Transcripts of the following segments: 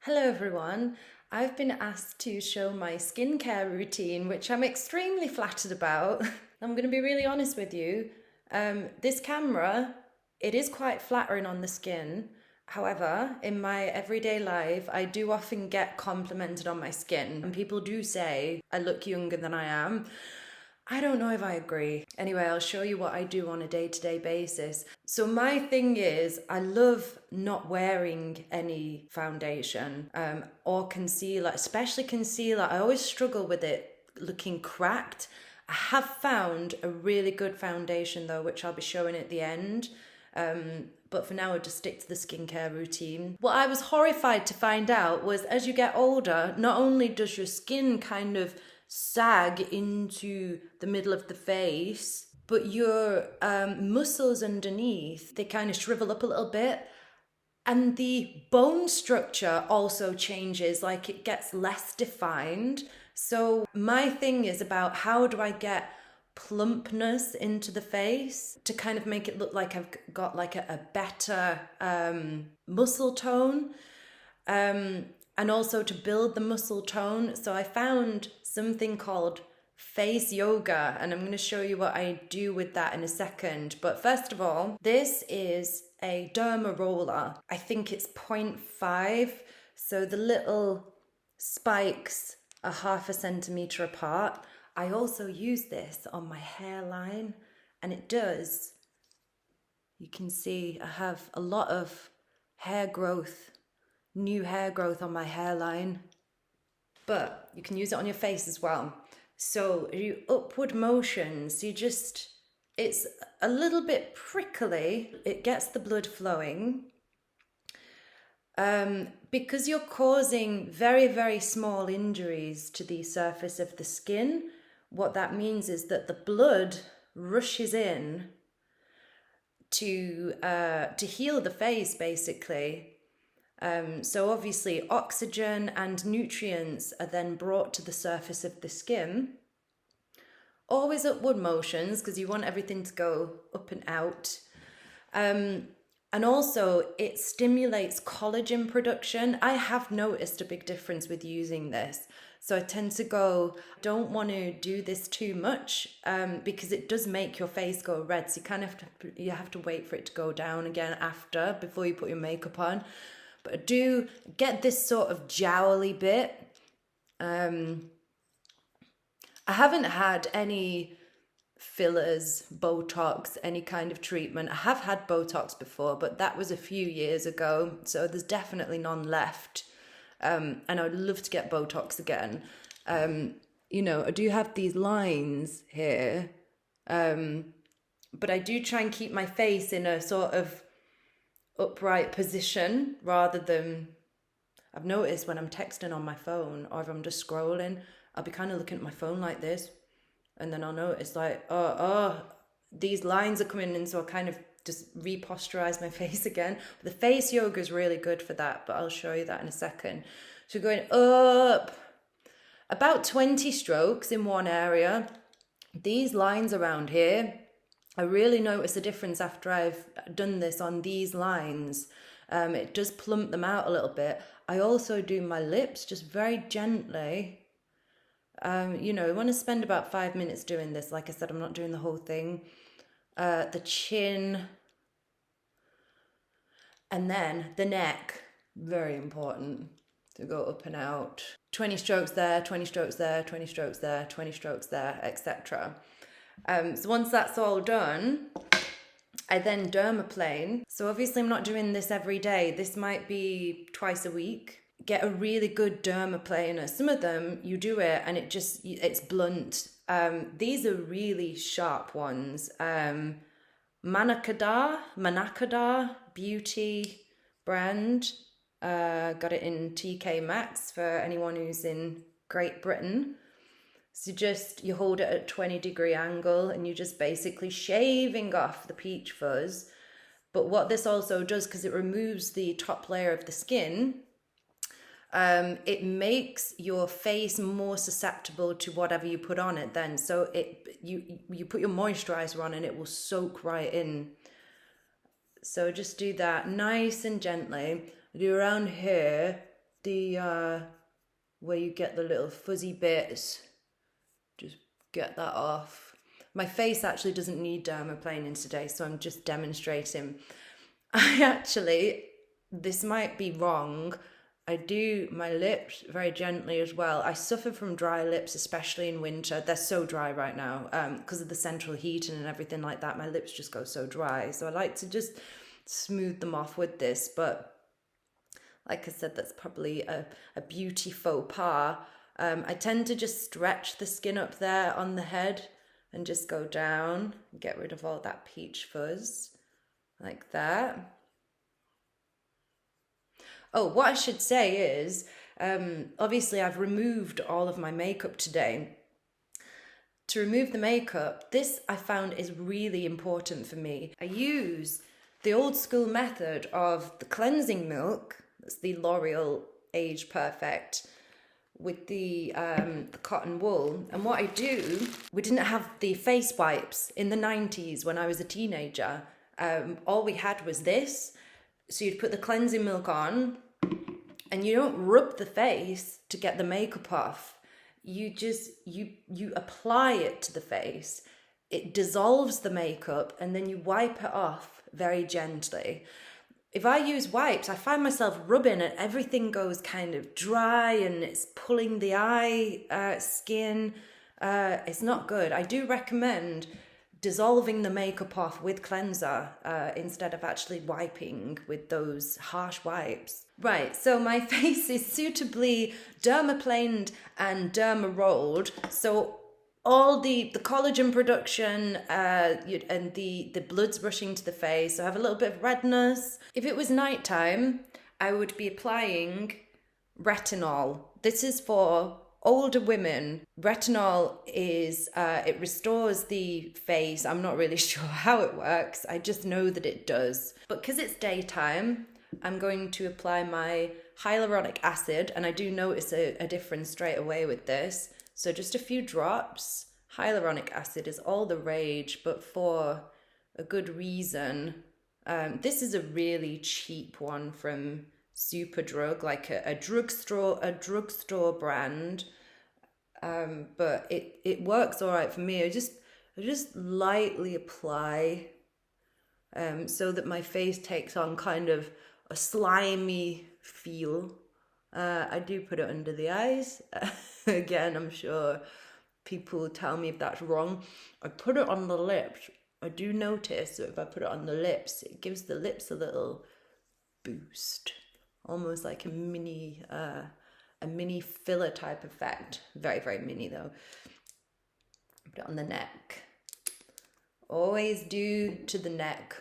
Hello everyone, I've been asked to show my skincare routine, which I'm extremely flattered about. I'm going to be really honest with you. This camera, it is quite flattering on the skin. However, in my everyday life, I do often get complimented on my skin, and people do say I look younger than I am. I don't know if I agree. Anyway, I'll show you what I do on a day-to-day basis. So my thing is, I love not wearing any foundation or concealer, especially concealer. I always struggle with it looking cracked. I have found a really good foundation though, which I'll be showing at the end. But for now, I'll just stick to the skincare routine. What I was horrified to find out was as you get older, not only does your skin kind of sag into the middle of the face, but your muscles underneath, they kind of shrivel up a little bit. And the bone structure also changes, like it gets less defined. So my thing is about how do I get plumpness into the face to kind of make it look like I've got like a better muscle tone. And also to build the muscle tone. So I found something called face yoga, and I'm going to show you what I do with that in a second. But first of all, this is a Derma Roller. I think it's 0.5. So the little spikes are 0.5 centimeter apart. I also use this on my hairline, and it does. You can see I have a lot of hair growth, new hair growth on my hairline, but you can use it on your face as well. So you upward motions, it's a little bit prickly. It gets the blood flowing. Because you're causing very, very small injuries to the surface of the skin, what that means is that the blood rushes in to heal the face, basically. So obviously oxygen and nutrients are then brought to the surface of the skin. Always upward motions because you want everything to go up and out. And also it stimulates collagen production. I have noticed a big difference with using this. So I tend to don't want to do this too much because it does make your face go red. So you have to wait for it to go down again before you put your makeup on. But I do get this sort of jowly bit. I haven't had any fillers, Botox, any kind of treatment. I have had Botox before, but that was a few years ago. So there's definitely none left. And I would love to get Botox again. I do have these lines here. But I do try and keep my face in a sort of upright position rather than, I've noticed when I'm texting on my phone or if I'm just scrolling, I'll be kind of looking at my phone like this, and then I'll notice like, these lines are coming in, so I kind of just reposturize my face again. The face yoga is really good for that, but I'll show you that in a second. So going up about 20 strokes in one area. These lines around here, I really notice a difference after I've done this on these lines. It does plump them out a little bit. I also do my lips just very gently. I want to spend about 5 minutes doing this. Like I said, I'm not doing the whole thing. The chin. And then the neck, very important to go up and out. 20 strokes there, 20 strokes there, 20 strokes there, 20 strokes there, etc. So once that's all done, I then Dermaplane. So obviously I'm not doing this every day. This might be twice a week. Get a really good Dermaplaner. Some of them you do it and it's blunt. These are really sharp ones. Manakada Beauty brand. Got it in TK Maxx for anyone who's in Great Britain. So you hold it at a 20-degree angle and you're just basically shaving off the peach fuzz. But what this also does, because it removes the top layer of the skin, it makes your face more susceptible to whatever you put on it then. So you put your moisturizer on and it will soak right in. So just do that nice and gently. Do around here the, where you get the little fuzzy bits. Just get that off. My face actually doesn't need dermaplaning today, so I'm just demonstrating. This might be wrong, I do my lips very gently as well. I suffer from dry lips, especially in winter. They're so dry right now because of the central heating and everything like that. My lips just go so dry. So I like to just smooth them off with this. But like I said, that's probably a beauty faux pas. I tend to just stretch the skin up there on the head and just go down and get rid of all that peach fuzz like that. Oh, what I should say is, obviously I've removed all of my makeup today. To remove the makeup, this I found is really important for me. I use the old school method of the cleansing milk, that's the Loreal Age Perfect, with the cotton wool. And what I do, we didn't have the face wipes in the 90s when I was a teenager. All we had was this. So you'd put the cleansing milk on and you don't rub the face to get the makeup off. You just, you apply it to the face. It dissolves the makeup and then you wipe it off very gently. If I use wipes, I find myself rubbing and everything goes kind of dry and it's pulling the eye skin. It's not good. I do recommend dissolving the makeup off with cleanser instead of actually wiping with those harsh wipes. Right, so my face is suitably dermaplaned and derma rolled. So all the collagen production and the blood's rushing to the face. So I have a little bit of redness. If it was nighttime, I would be applying retinol. This is for older women. Retinol is, it restores the face. I'm not really sure how it works. I just know that it does. But because it's daytime, I'm going to apply my hyaluronic acid. And I do notice a difference straight away with this. So just a few drops. Hyaluronic acid is all the rage, but for a good reason. This is a really cheap one from Superdrug, like a drugstore brand, but it works all right for me. I just lightly apply, so that my face takes on kind of a slimy feel. I do put it under the eyes. Again, I'm sure people will tell me if that's wrong. I put it on the lips. I do notice that if I put it on the lips, it gives the lips a little boost. Almost like a mini filler type effect. Very, very mini though. Put it on the neck. Always do to the neck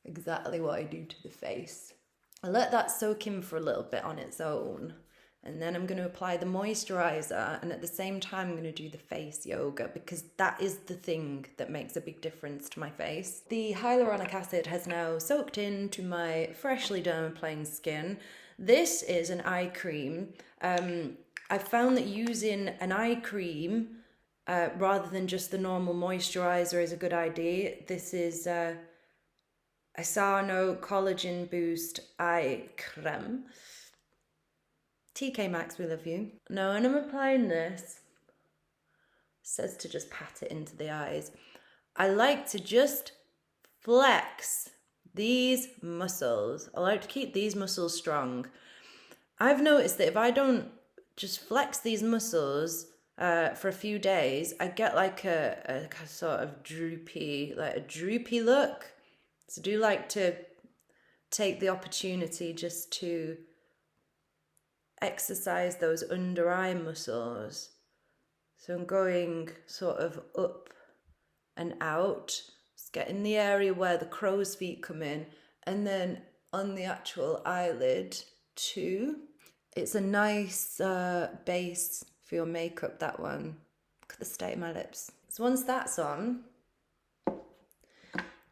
exactly what I do to the face. I let that soak in for a little bit on its own. And then I'm going to apply the moisturizer, and at the same time I'm going to do the face yoga, because that is the thing that makes a big difference to my face. The hyaluronic acid has now soaked into my freshly dermaplane skin. This is an eye cream. I found that using an eye cream rather than just the normal moisturizer is a good idea. This is Amino Collagen Boost Eye Creme. TK Maxx, we love you. Now, when I'm applying this, it says to just pat it into the eyes. I like to just flex these muscles. I like to keep these muscles strong. I've noticed that if I don't just flex these muscles for a few days, I get like a sort of droopy look. So I do like to take the opportunity just to exercise those under eye muscles. So I'm going sort of up and out, just getting the area where the crow's feet come in, and then on the actual eyelid too. It's a nice base for your makeup, that one. Look at the state of my lips. So once that's on,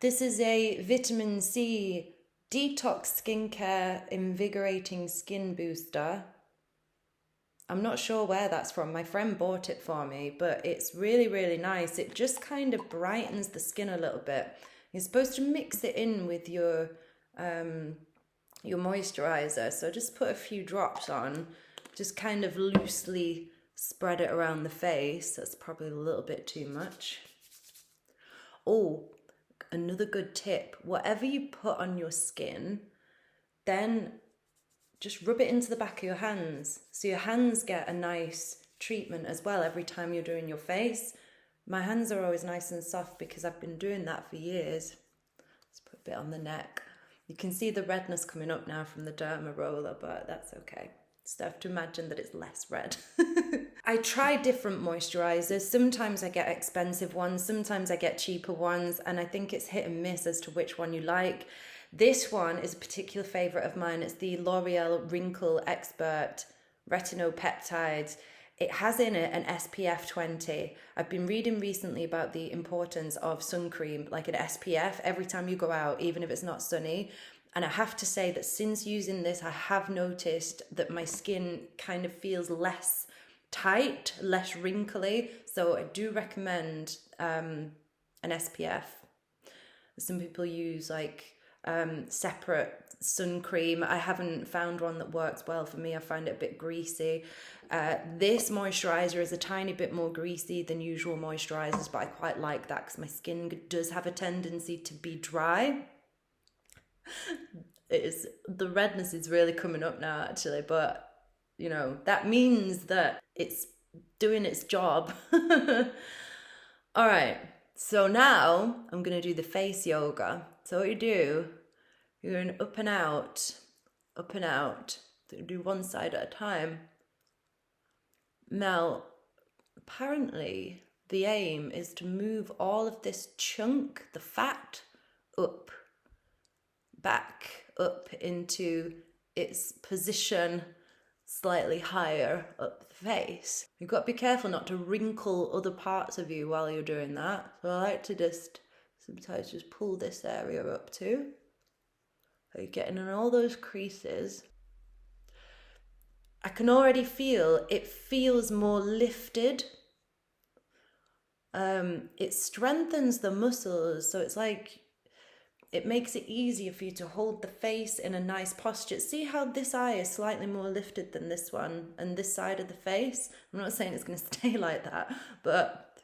this is a vitamin C detox skincare invigorating skin booster. I'm not sure where that's from. My friend bought it for me, but it's really, really nice. It just kind of brightens the skin a little bit. You're supposed to mix it in with your your moisturizer. So just put a few drops on, just kind of loosely spread it around the face. That's probably a little bit too much. Oh, another good tip, whatever you put on your skin, then just rub it into the back of your hands. So your hands get a nice treatment as well every time you're doing your face. My hands are always nice and soft because I've been doing that for years. Let's put a bit on the neck. You can see the redness coming up now from the Derma Roller, but that's okay. Just have to imagine that it's less red. I try different moisturizers. Sometimes I get expensive ones, sometimes I get cheaper ones, and I think it's hit and miss as to which one you like. This one is a particular favorite of mine. It's the L'Oreal Wrinkle Expert Retinol Peptides. It has in it an SPF 20. I've been reading recently about the importance of sun cream, like an SPF, every time you go out, even if it's not sunny. And I have to say that since using this, I have noticed that my skin kind of feels less tight, less wrinkly. So I do recommend an SPF. Some people use like separate sun cream. I haven't found one that works well for me. I find it a bit greasy. This moisturizer is a tiny bit more greasy than usual moisturizers, but I quite like that because my skin does have a tendency to be dry. The redness is really coming up now actually, but you know, that means that it's doing its job. All right, so now I'm gonna do the face yoga. So what you do, you're going up and out, up and out. So you do one side at a time. Now, apparently the aim is to move all of this chunk, the fat, up, back, up into its position slightly higher up the face. You've got to be careful not to wrinkle other parts of you while you're doing that. So I like to just sometimes just pull this area up too. So you're getting in all those creases. I can already feel it feels more lifted. It strengthens the muscles, so it's like it makes it easier for you to hold the face in a nice posture. See how this eye is slightly more lifted than this one and this side of the face? I'm not saying it's going to stay like that, but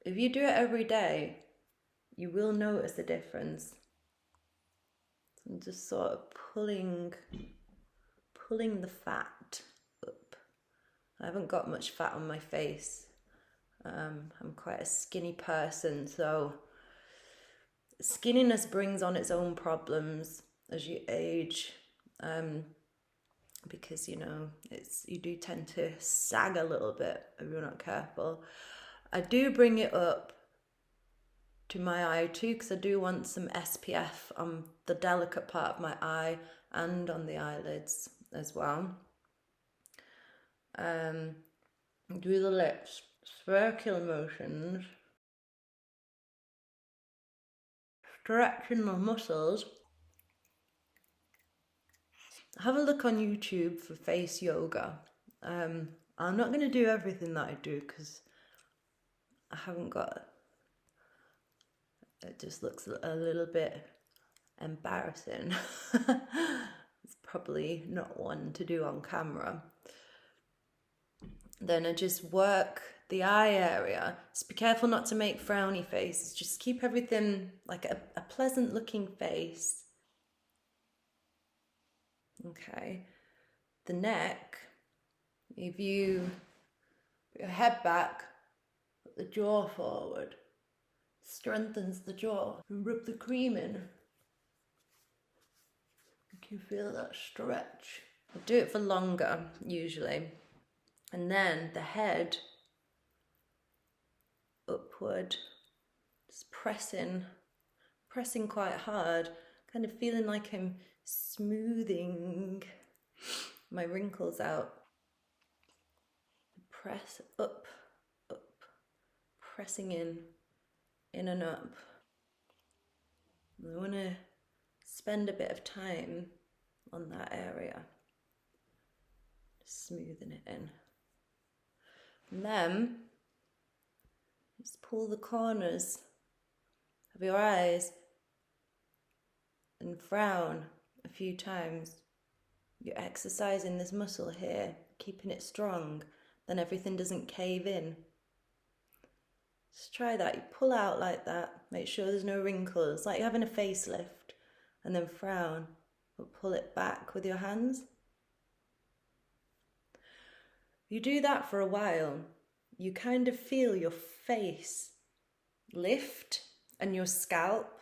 if you do it every day, you will notice a difference. I'm just sort of pulling the fat up. I haven't got much fat on my face. I'm quite a skinny person, so skinniness brings on its own problems as you age, because you know you do tend to sag a little bit if you're not careful. I do bring it up to my eye too because I do want some SPF on the delicate part of my eye and on the eyelids as well. Do the lips, circular motions, stretching the muscles. Have a look on YouTube for face yoga. I'm not going to do everything that I do because I haven't got, it just looks a little bit embarrassing. It's probably not one to do on camera. Then I just work the eye area. Just be careful not to make frowny faces. Just keep everything like a pleasant looking face. Okay. The neck, if you put your head back, put the jaw forward, strengthens the jaw, and rub the cream in. You can feel that stretch. I do it for longer usually. And then the head upward, just pressing quite hard, kind of feeling like I'm smoothing my wrinkles out. Press up, pressing in and up. I want to spend a bit of time on that area, just smoothing it in. And then just pull the corners of your eyes and frown a few times, you're exercising this muscle here, keeping it strong, then everything doesn't cave in. Just try that. You pull out like that, make sure there's no wrinkles, like you're having a facelift, and then frown, but pull it back with your hands. You do that for a while, you kind of feel your face lift and your scalp.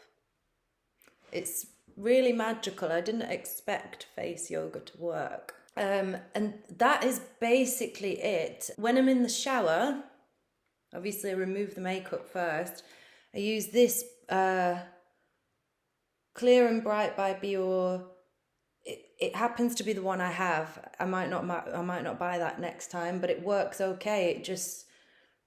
It's really magical. I didn't expect face yoga to work. And that is basically it. When I'm in the shower, obviously I remove the makeup first. I use this Clear and Bright by Bior. It happens to be the one I have. I might not buy that next time, but it works okay. It just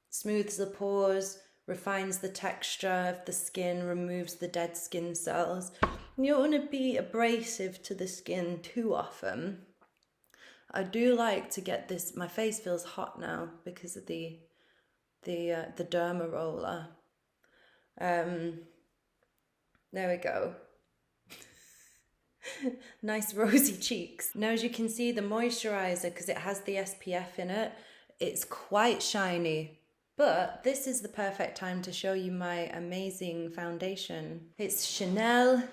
smooths the pores, refines the texture of the skin, removes the dead skin cells. You don't want to be abrasive to the skin too often. I do like to get this. My face feels hot now because of the Derma Roller. There we go. Nice rosy cheeks. Now, as you can see, the moisturizer, because it has the SPF in it, it's quite shiny. But this is the perfect time to show you my amazing foundation. It's Chanel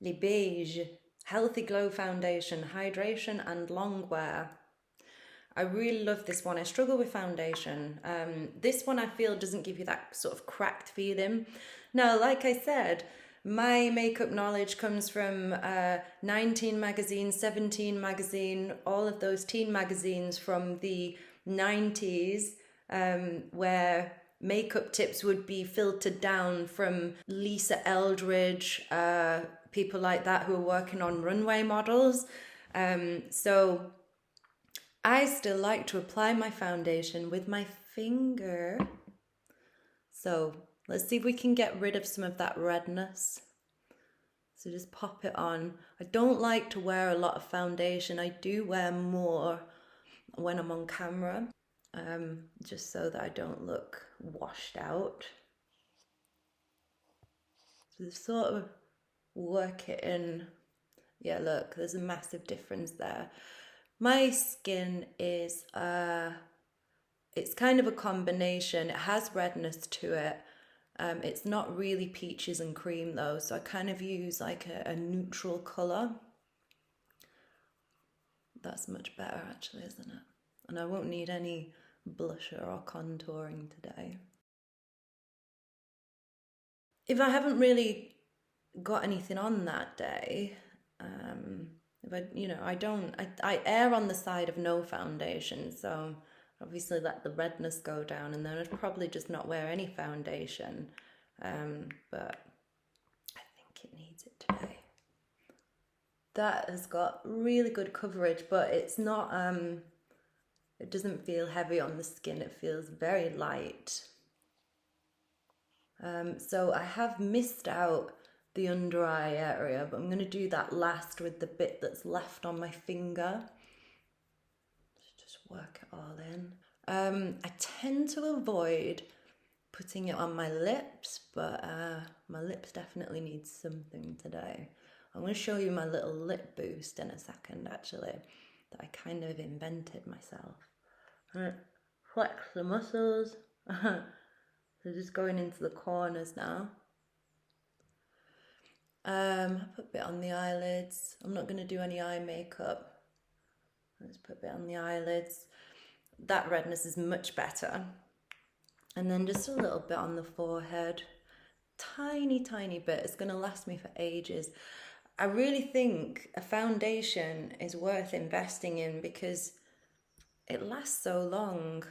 Le Beige Healthy Glow Foundation, Hydration and Long Wear. I really love this one. I struggle with foundation. This one I feel doesn't give you that sort of cracked feeling. Now, like I said, my makeup knowledge comes from 19 magazine, 17 magazine, all of those teen magazines from the 90s, where makeup tips would be filtered down from Lisa Eldridge, people like that who are working on runway models. So I still like to apply my foundation with my finger. So let's see if we can get rid of some of that redness. So just pop it on. I don't like to wear a lot of foundation. I do wear more when I'm on camera, just so that I don't look washed out. So just sort of work it in. Yeah, look, there's a massive difference there. My skin is, it's kind of a combination. It has redness to it. It's not really peaches and cream though, so I kind of use like a neutral colour. That's much better actually, isn't it? And I won't need any blusher or contouring today. If I haven't really got anything on that day, if I err on the side of no foundation, so obviously let the redness go down, and then I'd probably just not wear any foundation, but I think it needs it today. That has got really good coverage, but it's not, it doesn't feel heavy on the skin, it feels very light. So I have missed out the under eye area, but I'm going to do that last with the bit that's left on my finger. Just work it all in. I tend to avoid putting it on my lips, but my lips definitely need something today. I'm going to show you my little lip boost in a second, actually, that I kind of invented myself. Flex the muscles. So just going into the corners now. I put a bit on the eyelids. I'm not going to do any eye makeup. I'll just put a bit on the eyelids. That redness is much better. And then just a little bit on the forehead. Tiny, tiny bit. It's going to last me for ages. I really think a foundation is worth investing in because it lasts so long,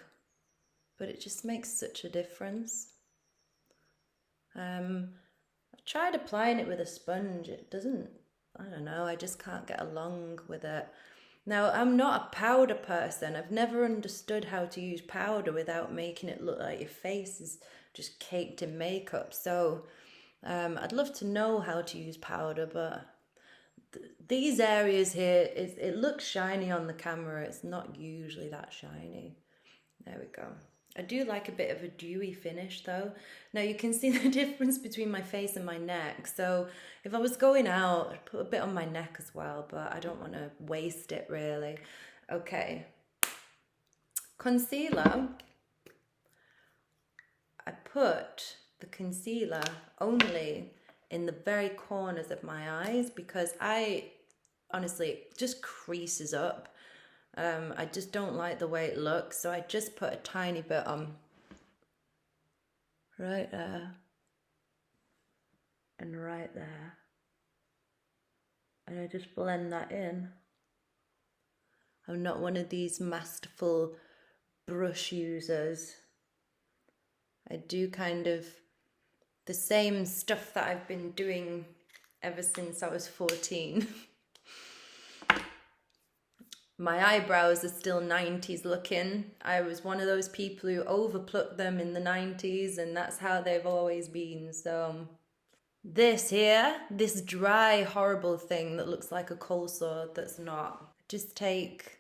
but it just makes such a difference. I tried applying it with a sponge. It doesn't, I don't know, I just can't get along with it. Now, I'm not a powder person. I've never understood how to use powder without making it look like your face is just caked in makeup. So I'd love to know how to use powder, but these areas here, it looks shiny on the camera. It's not usually that shiny. There we go. I do like a bit of a dewy finish though. Now you can see the difference between my face and my neck. So if I was going out, I'd put a bit on my neck as well, but I don't want to waste it really. Okay. Concealer. I put the concealer only in the very corners of my eyes because honestly, it just creases up. I just don't like the way it looks, so I just put a tiny bit on right there and right there, and I just blend that in. I'm not one of these masterful brush users. I do kind of the same stuff that I've been doing ever since I was 14. My eyebrows are still 90s looking. I was one of those people who overplucked them in the 90s, and that's how they've always been. So this here, this dry, horrible thing that looks like a coleslaw that's not. Just take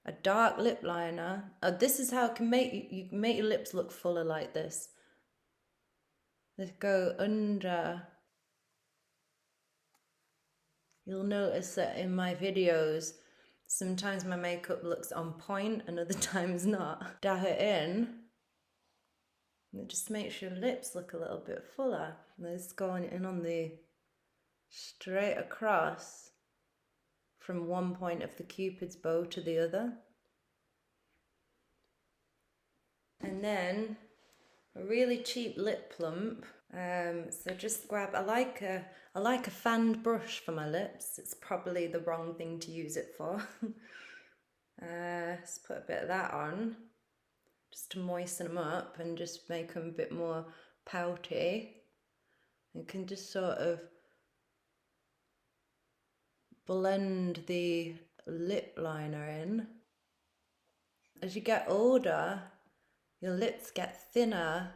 a dark lip liner. This is how it can you make your lips look fuller like this. Let's go under. You'll notice that in my videos, sometimes my makeup looks on point and other times not. Dab it in. And it just makes your lips look a little bit fuller. Let's go in on the straight across from one point of the Cupid's bow to the other. And then a really cheap lip plump. So just grab, I like a fanned brush for my lips. It's probably the wrong thing to use it for. Let's put a bit of that on, just to moisten them up and just make them a bit more pouty. You can just sort of blend the lip liner in. As you get older, your lips get thinner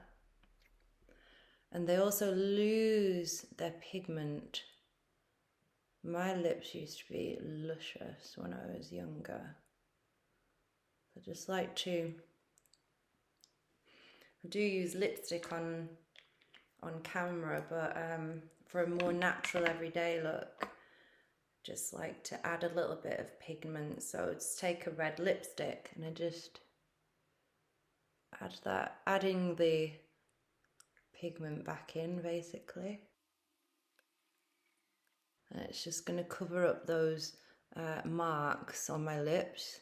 and they also lose their pigment. My lips used to be luscious when I was younger. I just like to, I do use lipstick on camera, but for a more natural everyday look, just like to add a little bit of pigment. So just take a red lipstick and I just add that, adding the pigment back in basically. And it's just going to cover up those marks on my lips.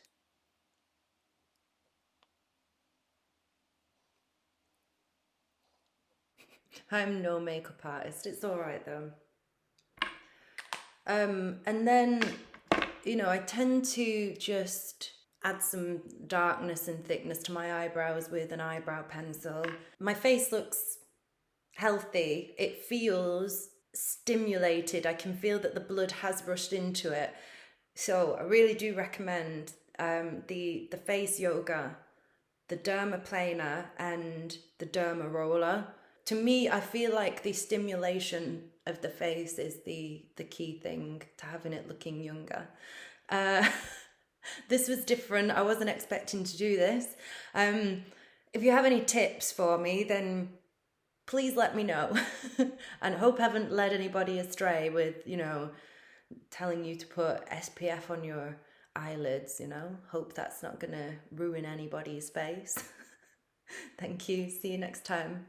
I'm no makeup artist, it's alright though. And then, you know, I tend to just add some darkness and thickness to my eyebrows with an eyebrow pencil. My face looks healthy, it feels stimulated, I can feel that the blood has rushed into it. So I really do recommend the face yoga, the Derma Planer and the Derma Roller. To me, I feel like the stimulation of the face is the key thing to having it looking younger. This was different. I wasn't expecting to do this. If you have any tips for me, then please let me know. And I hope I haven't led anybody astray with, you know, telling you to put SPF on your eyelids, you know. Hope that's not gonna ruin anybody's face. Thank you. See you next time.